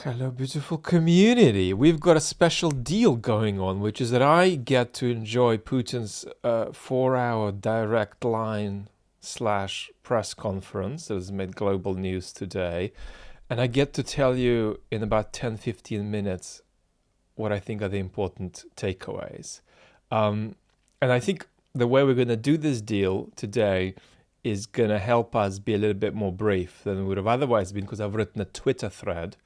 Hello, beautiful community. We've got a special deal going on, which is that I get to enjoy Putin's 4-hour direct line slash press conference that has made global news today. And I get to tell you in about 10-15 minutes what I think are the important takeaways. And I think the way we're going to do this deal today is going to help us be a little bit more brief than we would have otherwise been, because I've written a Twitter thread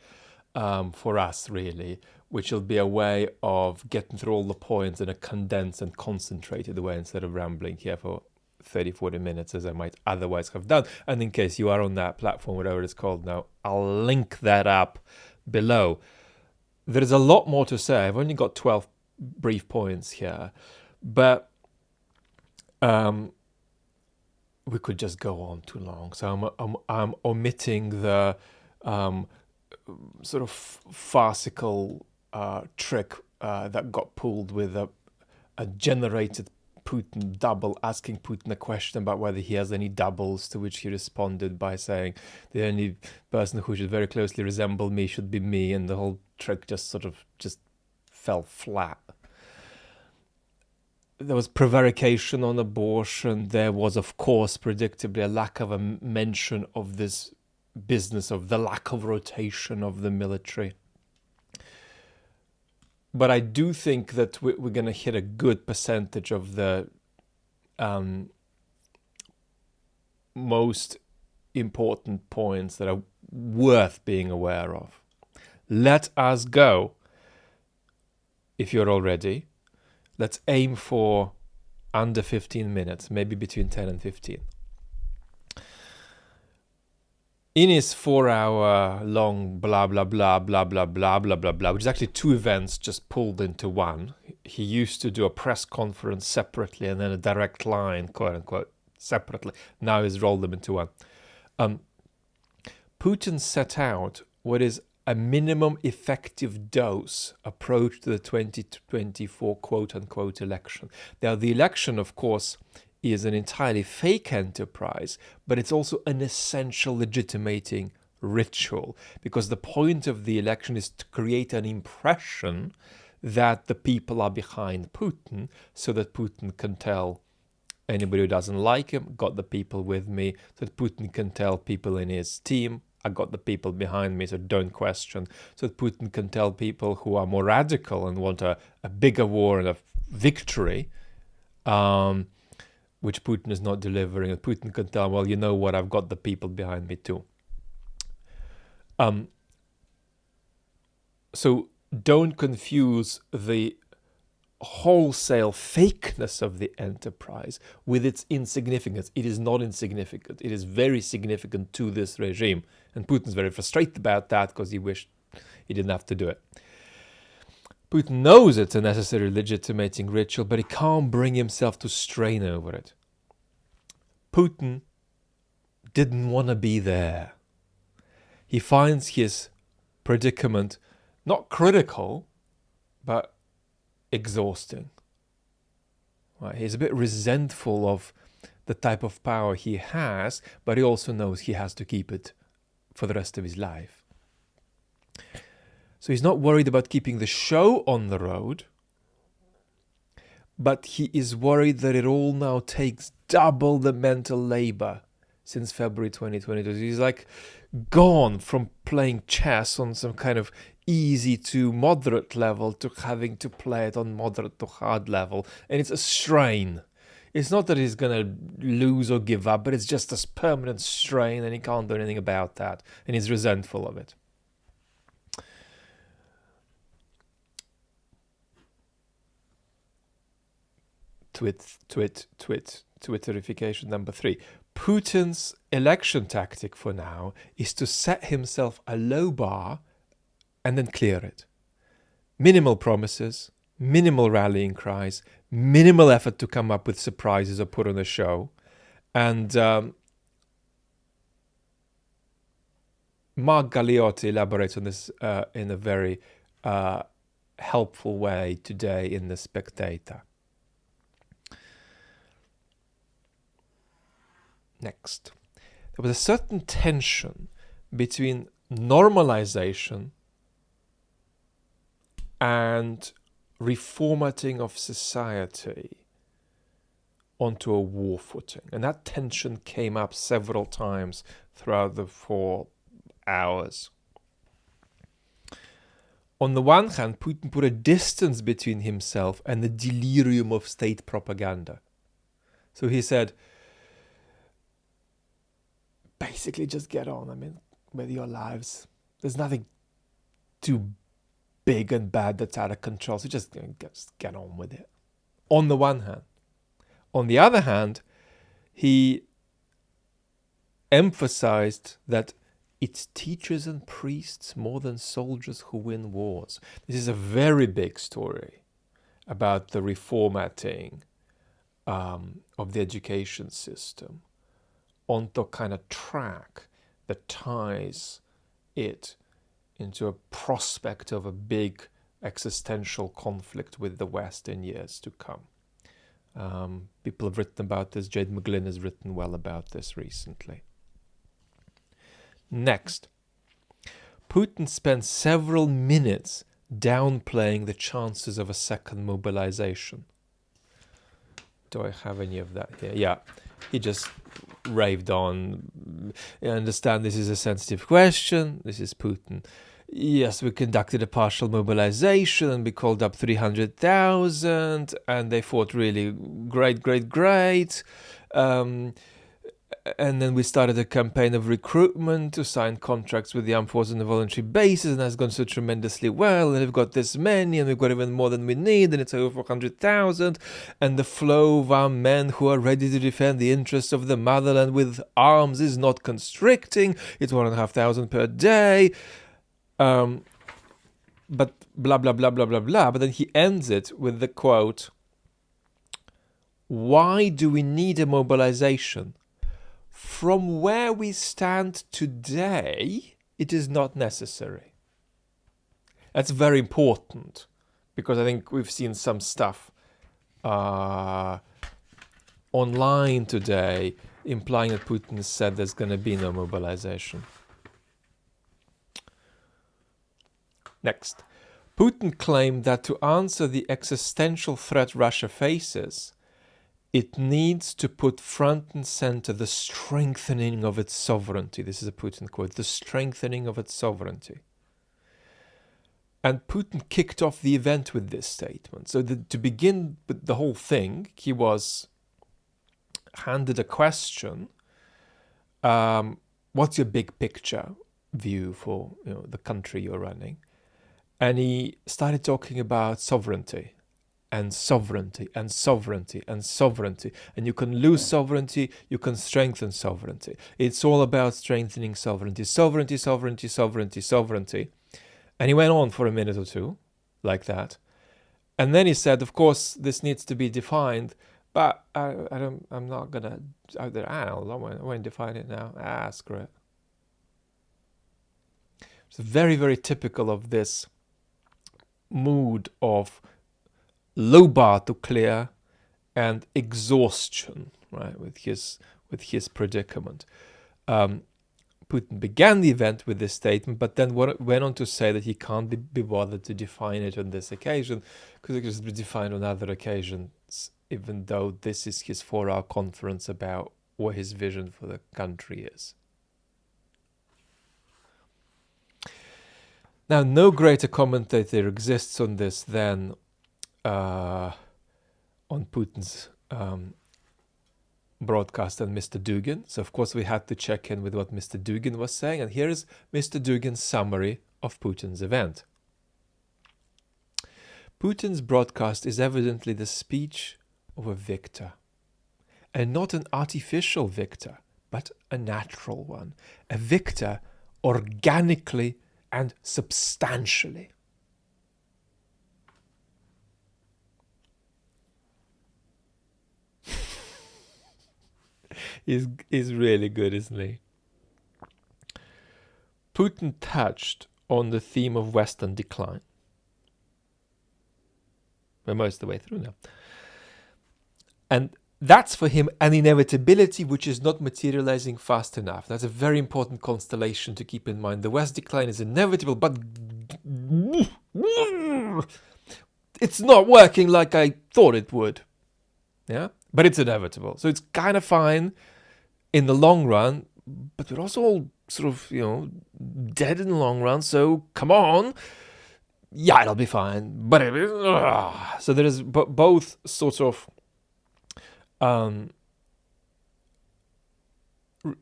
for us, really, which will be a way of getting through all the points in a condensed and concentrated way instead of rambling here for 30-40 minutes as I might otherwise have done. And in case you are on that platform, whatever it's called now, I'll link that up below. There's a lot more to say. I've only got 12 brief points here, but we could just go on too long. So I'm omitting the sort of farcical trick that got pulled with a generated Putin double, asking Putin a question about whether he has any doubles, to which he responded by saying the only person who should very closely resemble me should be me, and the whole trick just fell flat. There was prevarication on abortion. There was, of course, predictably, a lack of a mention of this business of the lack of rotation of the military. But I do think that we're going to hit a good percentage of the most important points that are worth being aware of. Let us go. If you're all ready, let's aim for under 15 minutes, maybe between 10 and 15. In his 4-hour long blah, blah, blah, blah, blah, blah, blah, blah, blah, which is actually two events just pulled into one. He used to do a press conference separately and then a direct line, quote unquote, separately. Now he's rolled them into one. Putin set out what is a minimum effective dose approach to the 2024 quote unquote election. Now, the election, of course, is an entirely fake enterprise, but it's also an essential legitimating ritual, because the point of the election is to create an impression that the people are behind Putin, so that Putin can tell anybody who doesn't like him, got the people with me, so that Putin can tell people in his team, I got the people behind me, so don't question, so that Putin can tell people who are more radical and want a bigger war and a victory, which Putin is not delivering, and Putin can tell, well, you know what, I've got the people behind me too. So don't confuse the wholesale fakeness of the enterprise with its insignificance. It is not insignificant. It is very significant to this regime. And Putin's very frustrated about that because he wished he didn't have to do it. Putin knows it's a necessary legitimating ritual, but he can't bring himself to strain over it. Putin didn't want to be there. He finds his predicament not critical, but exhausting. Right? He's a bit resentful of the type of power he has, but he also knows he has to keep it for the rest of his life. So he's not worried about keeping the show on the road, but he is worried that it all now takes double the mental labor since February 2022. He's like gone from playing chess on some kind of easy to moderate level to having to play it on moderate to hard level. And it's a strain. It's not that he's going to lose or give up, but it's just this permanent strain, and he can't do anything about that. And he's resentful of it. Twitterification number 3. Putin's election tactic for now is to set himself a low bar and then clear it. Minimal promises, minimal rallying cries, minimal effort to come up with surprises or put on a show. And Mark Galliotti elaborates on this in a very helpful way today in The Spectator. Next, there was a certain tension between normalization and reformatting of society onto a war footing. And that tension came up several times throughout the 4 hours. On the one hand, Putin put a distance between himself and the delirium of state propaganda. So he said, basically just get on, with your lives. There's nothing too big and bad that's out of control, so just get on with it. On the one hand. On the other hand, he emphasized that it's teachers and priests more than soldiers who win wars. This is a very big story about the reformatting of the education system onto a kind of track that ties it into a prospect of a big existential conflict with the West in years to come. People have written about this. Jade McGlynn has written well about this recently. Next, Putin spent several minutes downplaying the chances of a second mobilization. Do I have any of that here? Yeah, he just raved on. I understand this is a sensitive question. This is Putin. Yes, we conducted a partial mobilization and we called up 300,000 and they fought really great. And then we started a campaign of recruitment to sign contracts with the armed forces on a voluntary basis, and that's gone so tremendously well. And we've got this many, and we've got even more than we need, and it's over 400,000. And the flow of our men who are ready to defend the interests of the motherland with arms is not constricting. It's 1,500 per day. But blah, blah, blah, blah, blah, blah. But then he ends it with the quote, "Why do we need a mobilization? From where we stand today, it is not necessary." That's very important, because I think we've seen some stuff online today implying that Putin said there's going to be no mobilization. Next, Putin claimed that to answer the existential threat Russia faces, it needs to put front and center the strengthening of its sovereignty. This is a Putin quote, the strengthening of its sovereignty. And Putin kicked off the event with this statement. So to begin with the whole thing, he was handed a question, what's your big picture view for the country you're running? And he started talking about sovereignty. And sovereignty, and sovereignty, and sovereignty. And you can lose sovereignty, you can strengthen sovereignty. It's all about strengthening sovereignty. Sovereignty, sovereignty, sovereignty, sovereignty. And he went on for a minute or two, like that. And then he said, of course, this needs to be defined, but I won't define it now. Screw it. It's very, very typical of this mood of low bar to clear and exhaustion, right, with his predicament. Putin began the event with this statement, but then went on to say that he can't be bothered to define it on this occasion, because it can be defined on other occasions, even though this is his 4-hour conference about what his vision for the country is. Now, no greater commentator exists on this than on Putin's broadcast than Mr. Dugin. So, of course, we had to check in with what Mr. Dugin was saying. And here is Mr. Dugin's summary of Putin's event. Putin's broadcast is evidently the speech of a victor. And not an artificial victor, but a natural one. A victor organically and substantially. He's really good, isn't he? Putin touched on the theme of Western decline. We're most of the way through now. And that's for him an inevitability which is not materializing fast enough. That's a very important constellation to keep in mind. The West decline is inevitable, but it's not working like I thought it would. Yeah, but it's inevitable. So it's kind of fine in the long run, but we're also all sort of, dead in the long run. So come on. Yeah, it'll be fine. But so there is both sort of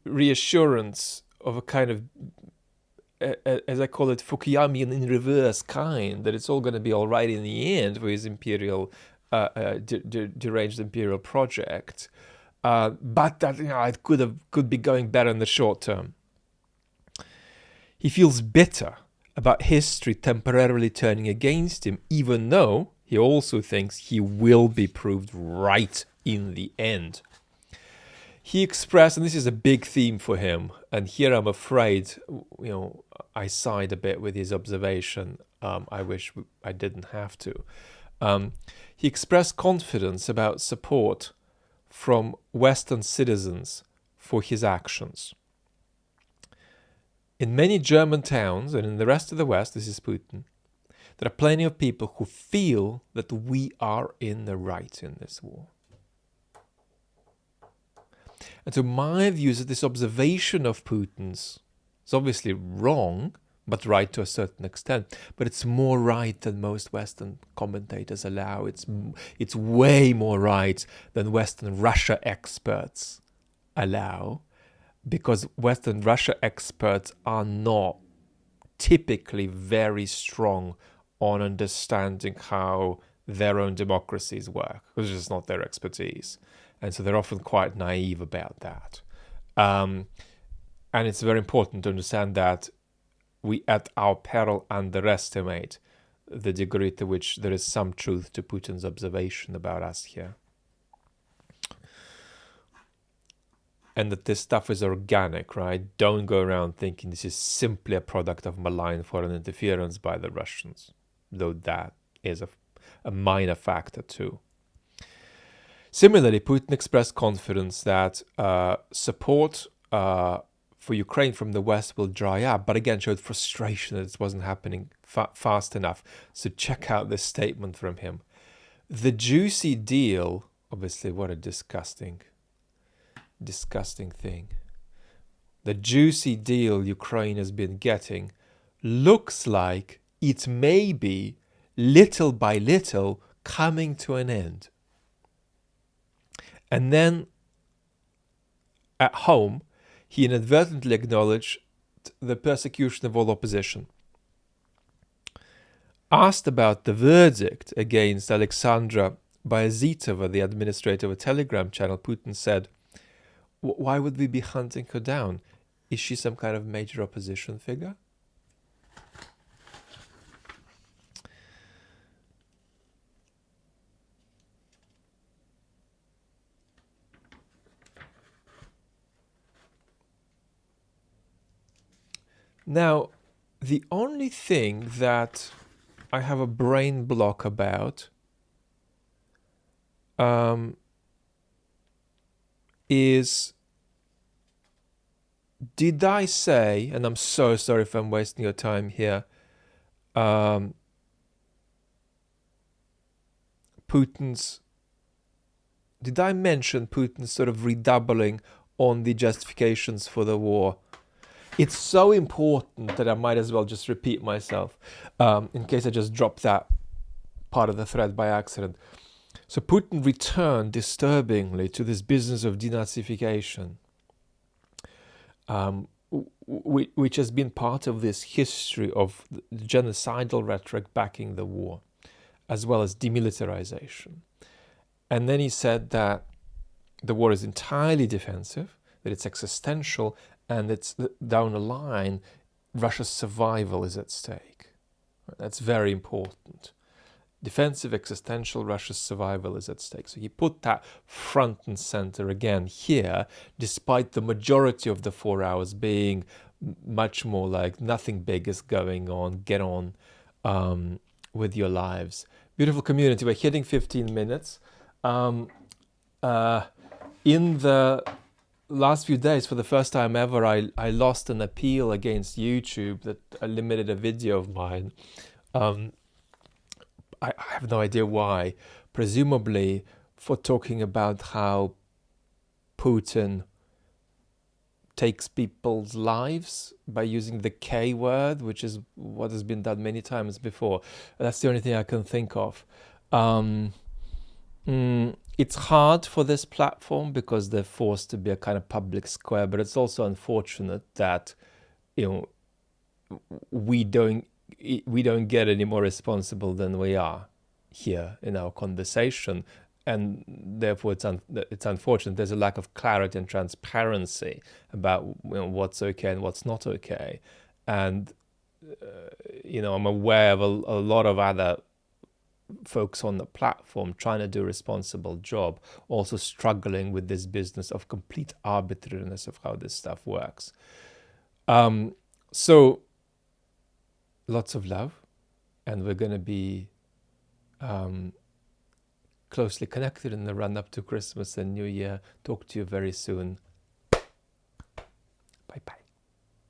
reassurance of a kind of, as I call it, Fukuyamian in reverse kind, that it's all going to be all right in the end for his imperial, deranged imperial project, but that it could be going better in the short term. He feels bitter about history temporarily turning against him, even though he also thinks he will be proved right in the end. He expressed, and this is a big theme for him, and here I'm afraid, I side a bit with his observation. I wish I didn't have to. He expressed confidence about support from Western citizens for his actions. In many German towns and in the rest of the West, this is Putin, there are plenty of people who feel that we are in the right in this war. And so my view is that this observation of Putin's is obviously wrong, but right to a certain extent. But it's more right than most Western commentators allow. It's way more right than Western Russia experts allow, because Western Russia experts are not typically very strong on understanding how their own democracies work, because it's just not their expertise. And so they're often quite naive about that. And it's very important to understand that we, at our peril, underestimate the degree to which there is some truth to Putin's observation about us here. And that this stuff is organic, right? Don't go around thinking this is simply a product of malign foreign interference by the Russians, though that is a minor factor too. Similarly, Putin expressed confidence that support for Ukraine from the West will dry up, but again showed frustration that it wasn't happening fast enough. So check out this statement from him. The juicy deal, obviously what a disgusting thing. The juicy deal Ukraine has been getting looks like it may be, little by little, coming to an end. And then, at home, he inadvertently acknowledged the persecution of all opposition. Asked about the verdict against Alexandra Bayazitova, the administrator of a Telegram channel, Putin said, "Why would we be hunting her down? Is she some kind of major opposition figure?" Now, the only thing that I have a brain block about is, did I say, and I'm so sorry if I'm wasting your time here, did I mention Putin's sort of redoubling on the justifications for the war? It's so important that I might as well just repeat myself in case I just dropped that part of the thread by accident. So Putin returned disturbingly to this business of denazification, which has been part of this history of the genocidal rhetoric backing the war, as well as demilitarization. And then he said that the war is entirely defensive, that it's existential, and it's down the line, Russia's survival is at stake. That's very important. Defensive, existential, Russia's survival is at stake. So he put that front and center again here, despite the majority of the 4 hours being much more like nothing big is going on, get on with your lives. Beautiful community, we're hitting 15 minutes. In the last few days, for the first time ever, I lost an appeal against YouTube that eliminated a video of mine Um, I have no idea why. Presumably for talking about how Putin takes people's lives by using the K word, which is what has been done many times before. That's the only thing I can think of. Um, it's hard for this platform because they're forced to be a kind of public square, but it's also unfortunate that you know we don't we don't get any more responsible than we are here in our conversation, and therefore it's unfortunate. There's a lack of clarity and transparency about what's okay and what's not okay, and I'm aware of a lot of other folks on the platform trying to do a responsible job, also struggling with this business of complete arbitrariness of how this stuff works. So lots of love, and we're going to be closely connected in the run up to Christmas and New Year. Talk to you very soon. Bye bye.